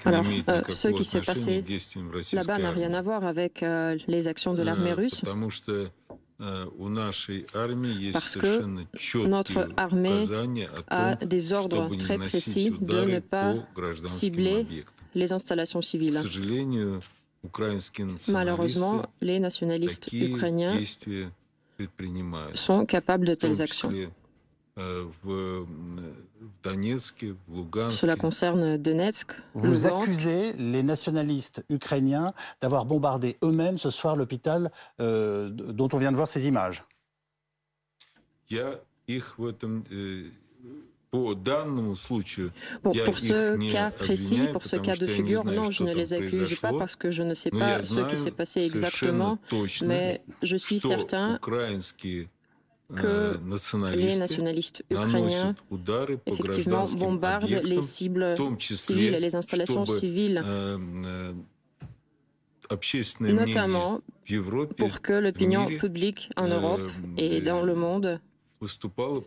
Alors, ce qui s'est passé là-bas n'a rien à voir avec les actions de l'armée russe, parce que notre armée a des ordres très précis de ne pas cibler les installations civiles. Malheureusement, les nationalistes ukrainiens sont capables de telles actions. Cela concerne Donetsk. Vous accusez les nationalistes ukrainiens d'avoir bombardé eux-mêmes ce soir l'hôpital dont on vient de voir ces images. Bon, pour ce cas précis, pour ce cas de figure, non, je ne les accuse pas parce que je ne sais pas ce qui s'est passé exactement, mais je suis certain que les nationalistes ukrainiens, effectivement, bombardent les cibles civiles, les installations civiles, notamment pour que l'opinion publique en Europe et dans le monde s'oppose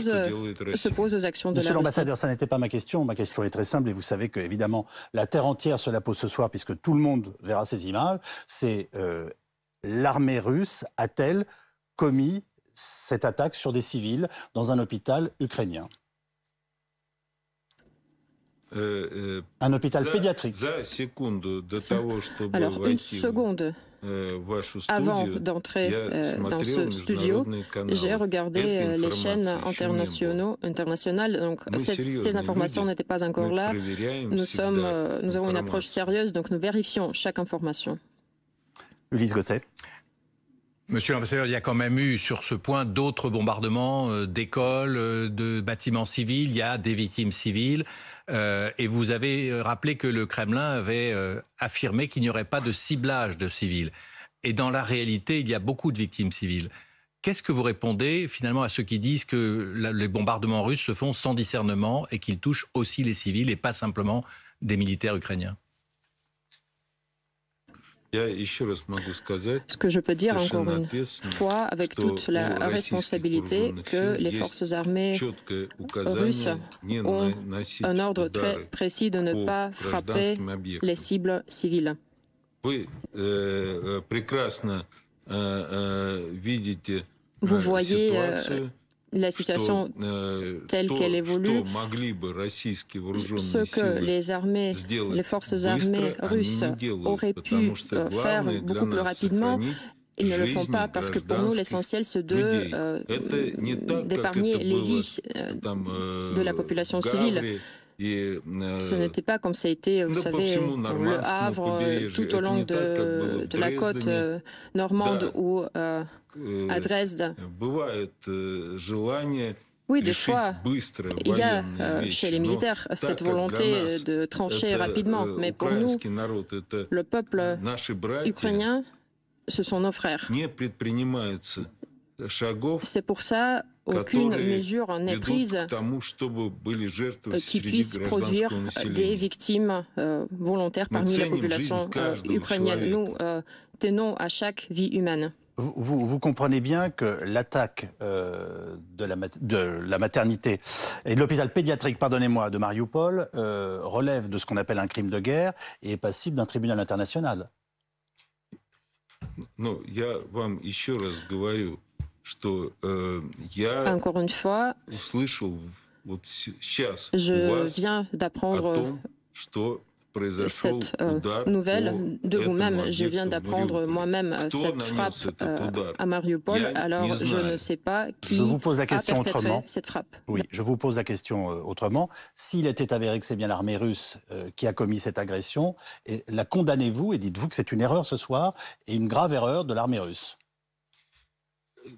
aux actions de la Russie. Monsieur l'ambassadeur, ça n'était pas ma question. Ma question est très simple et vous savez que, évidemment, la terre entière se la pose ce soir puisque tout le monde verra ces images. C'est l'armée russe a-t-elle commis cette attaque sur des civils dans un hôpital ukrainien? Un hôpital pédiatrique. Alors, une seconde avant d'entrer dans ce studio, j'ai regardé les chaînes internationales. Donc, ces informations n'étaient pas encore là. Nous avons une approche sérieuse, donc nous vérifions chaque information. Ulysse Gosset. Monsieur l'ambassadeur, il y a quand même eu sur ce point d'autres bombardements d'écoles, de bâtiments civils, il y a des victimes civiles. Et vous avez rappelé que le Kremlin avait affirmé qu'il n'y aurait pas de ciblage de civils. Et dans la réalité, il y a beaucoup de victimes civiles. Qu'est-ce que vous répondez finalement à ceux qui disent que les bombardements russes se font sans discernement et qu'ils touchent aussi les civils et pas simplement des militaires ukrainiens? Ce que je peux dire encore une fois, avec toute la responsabilité, que les forces armées russes ont un ordre très précis de ne pas frapper les cibles civiles. Vous voyez la situation telle qu'elle évolue, ce que les forces armées russes auraient pu faire beaucoup plus rapidement, ils ne le font pas parce que pour nous, l'essentiel, c'est d'épargner les vies de la population civile. Ce n'était pas comme ça a été, vous savez, le Havre, tout au long de la côte normande ou à Dresde. Oui, des fois, il y a chez les militaires cette volonté de trancher rapidement, mais pour nous, le peuple ukrainien, ce sont nos frères. C'est pour ça aucune mesure n'est prise qui puisse produire des victimes volontaires parmi la population ukrainienne. Nous tenons à chaque vie humaine. Vous comprenez bien que l'attaque de la maternité et de l'hôpital pédiatrique, pardonnez-moi, de Mariupol relève de ce qu'on appelle un crime de guerre et est passible d'un tribunal international. Encore une fois, je viens d'apprendre cette nouvelle de vous-même. Je viens d'apprendre moi-même cette frappe à Mariupol, alors je ne sais pas qui a perpétré cette frappe. Oui, je vous pose la question autrement. S'il était avéré que c'est bien l'armée russe qui a commis cette agression, la condamnez-vous et dites-vous que c'est une erreur ce soir et une grave erreur de l'armée russe?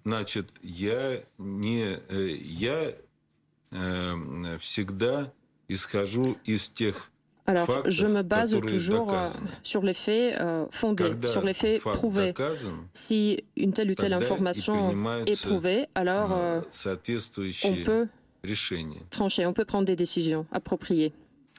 Значит, я всегда исхожу из тех. Alors, je me base toujours sur les faits fondés, sur les faits prouvés. Si une telle ou telle information est prouvée, alors on peut trancher, on peut prendre des décisions appropriées.